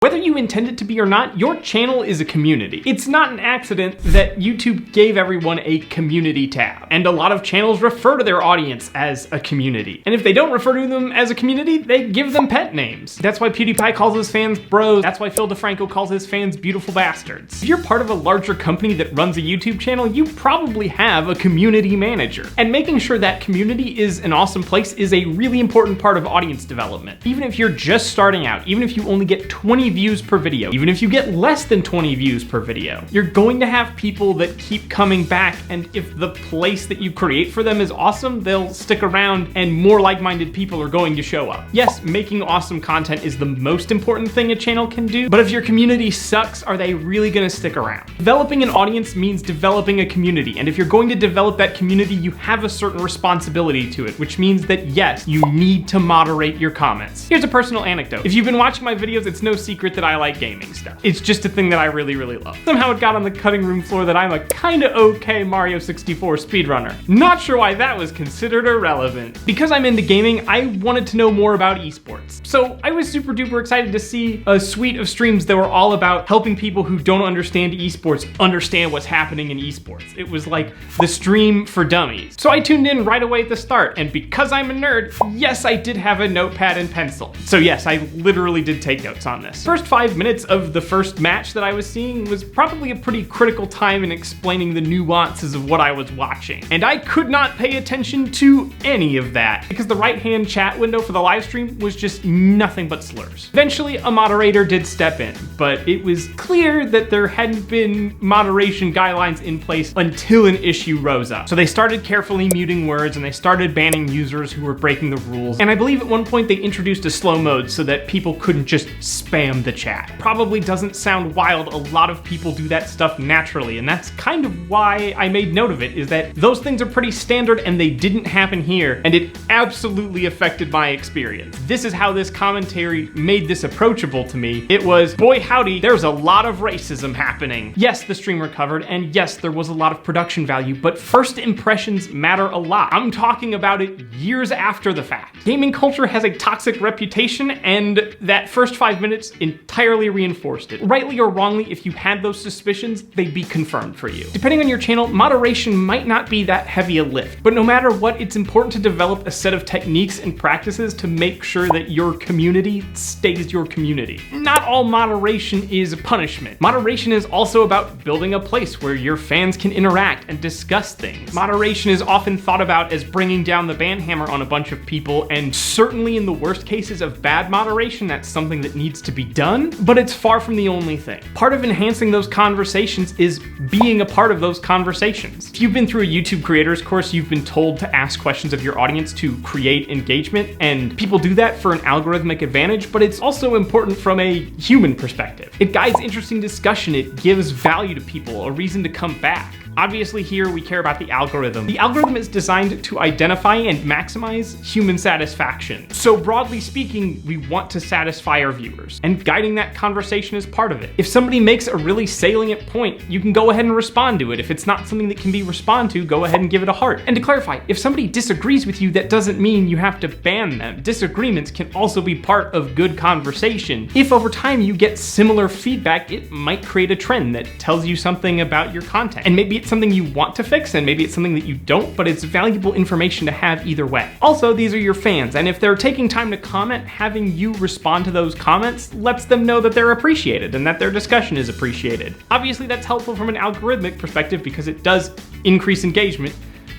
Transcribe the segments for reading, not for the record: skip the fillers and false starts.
Whether you intend it to be or not, your channel is a community. It's not an accident that YouTube gave everyone a community tab. And a lot of channels refer to their audience as a community. And if they don't refer to them as a community, they give them pet names. That's why PewDiePie calls his fans bros. That's why Phil DeFranco calls his fans beautiful bastards. If you're part of a larger company that runs a YouTube channel, you probably have a community manager. And making sure that community is an awesome place is a really important part of audience development. Even if you're just starting out, even if you only get 20 views per video, even if you get less than 20 views per video, you're going to have people that keep coming back, and if the place that you create for them is awesome, they'll stick around and more like-minded people are going to show up. Yes, making awesome content is the most important thing a channel can do, but if your community sucks, are they really gonna stick around? Developing an audience means developing a community, and if you're going to develop that community, you have a certain responsibility to it, which means that yes, you need to moderate your comments. Here's a personal anecdote. If you've been watching my videos, it's no secret that I like gaming stuff. It's just a thing that I really, really love. Somehow it got on the cutting room floor that I'm a kinda okay Mario 64 speedrunner. Not sure why that was considered irrelevant. Because I'm into gaming, I wanted to know more about esports. So I was super duper excited to see a suite of streams that were all about helping people who don't understand esports understand what's happening in esports. It was like the stream for dummies. So I tuned in right away at the start, and because I'm a nerd, yes, I did have a notepad and pencil. So yes, I literally did take notes on this. First 5 minutes of the first match that I was seeing was probably a pretty critical time in explaining the nuances of what I was watching. And I could not pay attention to any of that because the right-hand chat window for the live stream was just nothing but slurs. Eventually, a moderator did step in, but it was clear that there hadn't been moderation guidelines in place until an issue rose up. So they started carefully muting words and they started banning users who were breaking the rules. And I believe at one point they introduced a slow mode so that people couldn't just spam the chat. Probably doesn't sound wild, a lot of people do that stuff naturally, and that's kind of why I made note of it, is that those things are pretty standard and they didn't happen here, and it absolutely affected my experience. This is how this commentary made this approachable to me. It was, boy howdy, there's a lot of racism happening. Yes, the stream recovered, and yes, there was a lot of production value, but first impressions matter a lot. I'm talking about it years after the fact. Gaming culture has a toxic reputation, and that first 5 minutes entirely reinforced it. Rightly or wrongly, if you had those suspicions, they'd be confirmed for you. Depending on your channel, moderation might not be that heavy a lift, but no matter what, it's important to develop a set of techniques and practices to make sure that your community stays your community. Not all moderation is punishment. Moderation is also about building a place where your fans can interact and discuss things. Moderation is often thought about as bringing down the ban hammer on a bunch of people, and certainly in the worst cases of bad moderation, that's something that needs to be done, but it's far from the only thing. Part of enhancing those conversations is being a part of those conversations. If you've been through a YouTube creators course, you've been told to ask questions of your audience to create engagement, and people do that for an algorithmic advantage, but it's also important from a human perspective. It guides interesting discussion, it gives value to people, a reason to come back. Obviously here we care about the algorithm. The algorithm is designed to identify and maximize human satisfaction. So broadly speaking, we want to satisfy our viewers, and guiding that conversation is part of it. If somebody makes a really salient point, you can go ahead and respond to it. If it's not something that can be responded to, go ahead and give it a heart. And to clarify, if somebody disagrees with you, that doesn't mean you have to ban them. Disagreements can also be part of good conversation. If over time you get similar feedback, it might create a trend that tells you something about your content. And maybe it's something you want to fix, and maybe it's something that you don't, but it's valuable information to have either way. Also, these are your fans, and if they're taking time to comment, having you respond to those comments lets them know that they're appreciated and that their discussion is appreciated. Obviously, that's helpful from an algorithmic perspective because it does increase engagement,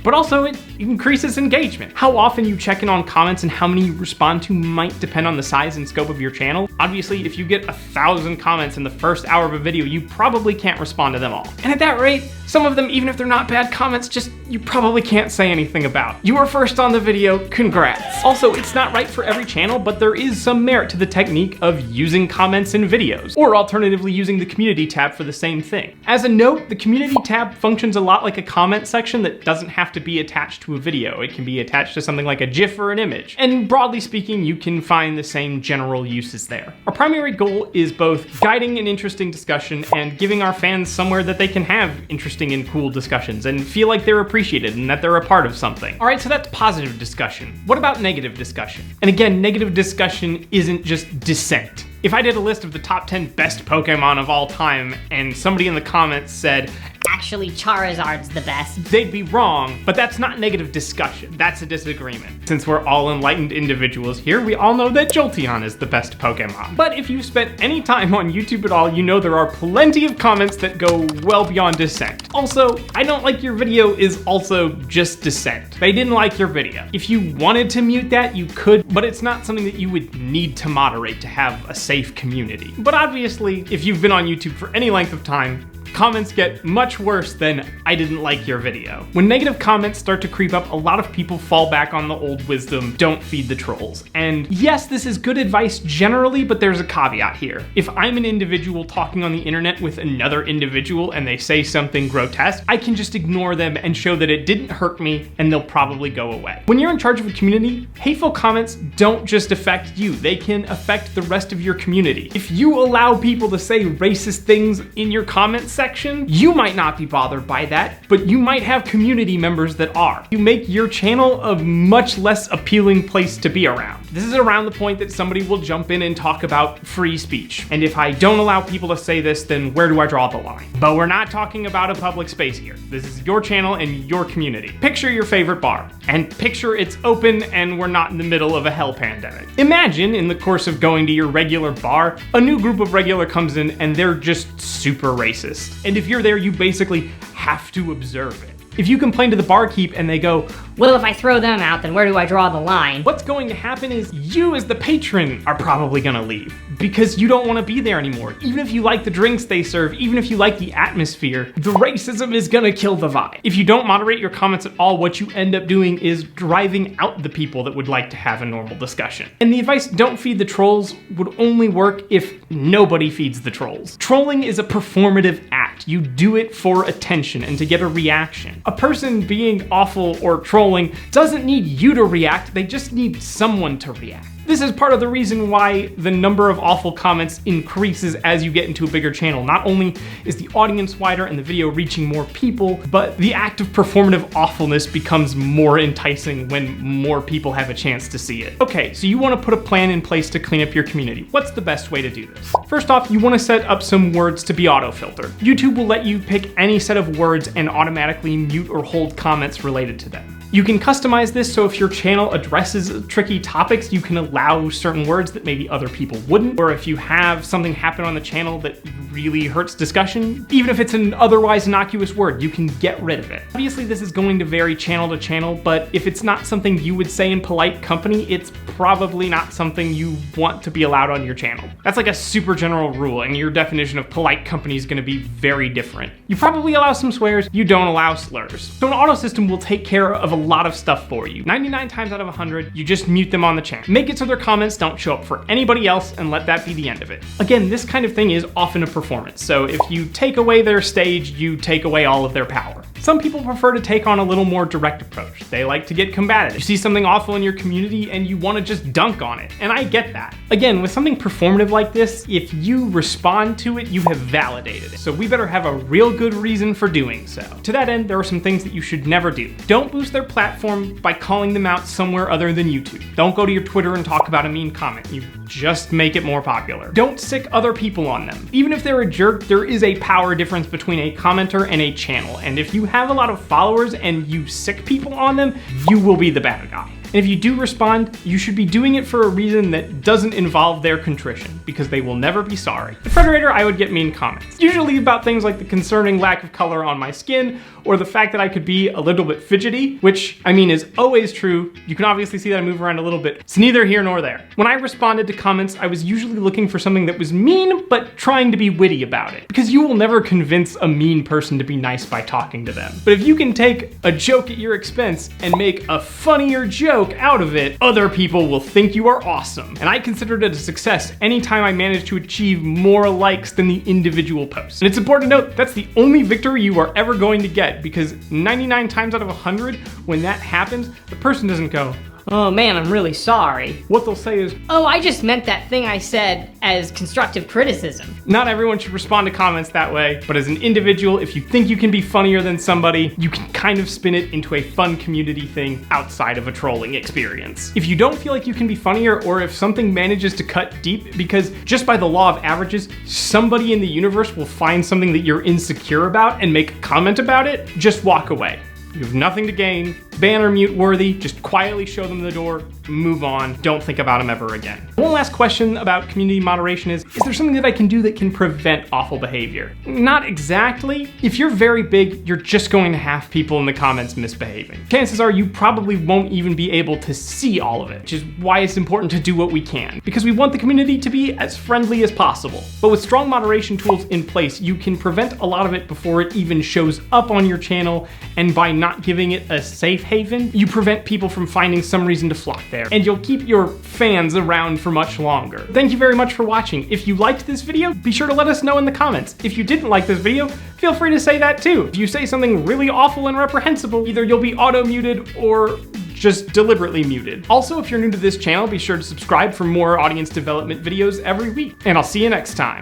but also it increases engagement. How often you check in on comments and how many you respond to might depend on the size and scope of your channel. Obviously, if you get 1,000 comments in the first hour of a video, you probably can't respond to them all. And at that rate, some of them, even if they're not bad comments, just you probably can't say anything about. You were first on the video, congrats. Also, it's not right for every channel, but there is some merit to the technique of using comments in videos, or alternatively using the community tab for the same thing. As a note, the community tab functions a lot like a comment section that doesn't have to to be attached to a video. It can be attached to something like a GIF or an image. And broadly speaking, you can find the same general uses there. Our primary goal is both guiding an interesting discussion and giving our fans somewhere that they can have interesting and cool discussions and feel like they're appreciated and that they're a part of something. All right, so that's positive discussion. What about negative discussion? And again, negative discussion isn't just dissent. If I did a list of the top 10 best Pokemon of all time and somebody in the comments said, actually Charizard's the best, they'd be wrong, but that's not negative discussion. That's a disagreement. Since we're all enlightened individuals here, we all know that Jolteon is the best Pokemon. But if you've spent any time on YouTube at all, you know there are plenty of comments that go well beyond dissent. Also, I don't like your video is also just dissent. They didn't like your video. If you wanted to mute that, you could, but it's not something that you would need to moderate to have a safe community. But obviously, if you've been on YouTube for any length of time, comments get much worse than "I didn't like your video." When negative comments start to creep up, a lot of people fall back on the old wisdom, don't feed the trolls. And yes, this is good advice generally, but there's a caveat here. If I'm an individual talking on the internet with another individual and they say something grotesque, I can just ignore them and show that it didn't hurt me and they'll probably go away. When you're in charge of a community, hateful comments don't just affect you, they can affect the rest of your community. If you allow people to say racist things in your comments section, you might not be bothered by that, but you might have community members that are. You make your channel a much less appealing place to be around. This is around the point that somebody will jump in and talk about free speech. And if I don't allow people to say this, then where do I draw the line? But we're not talking about a public space here. This is your channel and your community. Picture your favorite bar, and picture it's open and we're not in the middle of a hell pandemic. Imagine in the course of going to your regular bar, a new group of regular comes in and they're just super racist. And if you're there, you basically have to observe it. If you complain to the barkeep and they go, well, if I throw them out, then where do I draw the line? What's going to happen is you as the patron are probably gonna leave because you don't wanna be there anymore. Even if you like the drinks they serve, even if you like the atmosphere, the racism is gonna kill the vibe. If you don't moderate your comments at all, what you end up doing is driving out the people that would like to have a normal discussion. And the advice, don't feed the trolls, would only work if nobody feeds the trolls. Trolling is a performative act. You do it for attention and to get a reaction. A person being awful or trolling doesn't need you to react, they just need someone to react. This is part of the reason why the number of awful comments increases as you get into a bigger channel. Not only is the audience wider and the video reaching more people, but the act of performative awfulness becomes more enticing when more people have a chance to see it. Okay, so you want to put a plan in place to clean up your community. What's the best way to do this? First off, you want to set up some words to be auto-filtered. YouTube will let you pick any set of words and automatically mute or hold comments related to them. You can customize this so if your channel addresses tricky topics, you can allow certain words that maybe other people wouldn't. Or if you have something happen on the channel that really hurts discussion, even if it's an otherwise innocuous word, you can get rid of it. Obviously, this is going to vary channel to channel, but if it's not something you would say in polite company, it's probably not something you want to be allowed on your channel. That's like a super general rule, and your definition of polite company is gonna be very different. You probably allow some swears, you don't allow slurs. So an auto system will take care of a lot of stuff for you. 99 times out of 100, you just mute them on the channel. Make it so their comments don't show up for anybody else and let that be the end of it. Again, this kind of thing is often a performance, so if you take away their stage, you take away all of their power. Some people prefer to take on a little more direct approach. They like to get combative. You see something awful in your community and you want to just dunk on it, and I get that. Again, with something performative like this, if you respond to it, you have validated it. So we better have a real good reason for doing so. To that end, there are some things that you should never do. Don't boost their platform by calling them out somewhere other than YouTube. Don't go to your Twitter and talk about a mean comment. You just make it more popular. Don't sick other people on them. Even if they're a jerk, there is a power difference between a commenter and a channel, and if you have a lot of followers and you sick people on them, you will be the bad guy. And if you do respond, you should be doing it for a reason that doesn't involve their contrition, because they will never be sorry. The Frederator, I would get mean comments, usually about things like the concerning lack of color on my skin, or the fact that I could be a little bit fidgety, which, I mean, is always true. You can obviously see that I move around a little bit. It's neither here nor there. When I responded to comments, I was usually looking for something that was mean, but trying to be witty about it, because you will never convince a mean person to be nice by talking to them. But if you can take a joke at your expense and make a funnier joke, joke out of it, other people will think you are awesome. And I consider it a success anytime I manage to achieve more likes than the individual post. And it's important to note that's the only victory you are ever going to get, because 99 times out of 100, when that happens, the person doesn't go, "Oh man, I'm really sorry." what they'll say is, "Oh, I just meant that thing I said as constructive criticism." not everyone should respond to comments that way, but as an individual, if you think you can be funnier than somebody, you can kind of spin it into a fun community thing outside of a trolling experience. If you don't feel like you can be funnier, or if something manages to cut deep, because just by the law of averages, somebody in the universe will find something that you're insecure about and make a comment about it, just walk away. You have nothing to gain, ban or mute worthy, just quietly show them the door, move on, don't think about them ever again. One last question about community moderation is there something that I can do that can prevent awful behavior? Not exactly. If you're very big, you're just going to have people in the comments misbehaving. Chances are you probably won't even be able to see all of it, which is why it's important to do what we can, because we want the community to be as friendly as possible. But with strong moderation tools in place, you can prevent a lot of it before it even shows up on your channel, and by not giving it a safe haven, you prevent people from finding some reason to flock there, and you'll keep your fans around for much longer. Thank you very much for watching. If you liked this video, be sure to let us know in the comments. If you didn't like this video, feel free to say that too. If you say something really awful and reprehensible, either you'll be auto-muted or just deliberately muted. Also, if you're new to this channel, be sure to subscribe for more audience development videos every week, and I'll see you next time.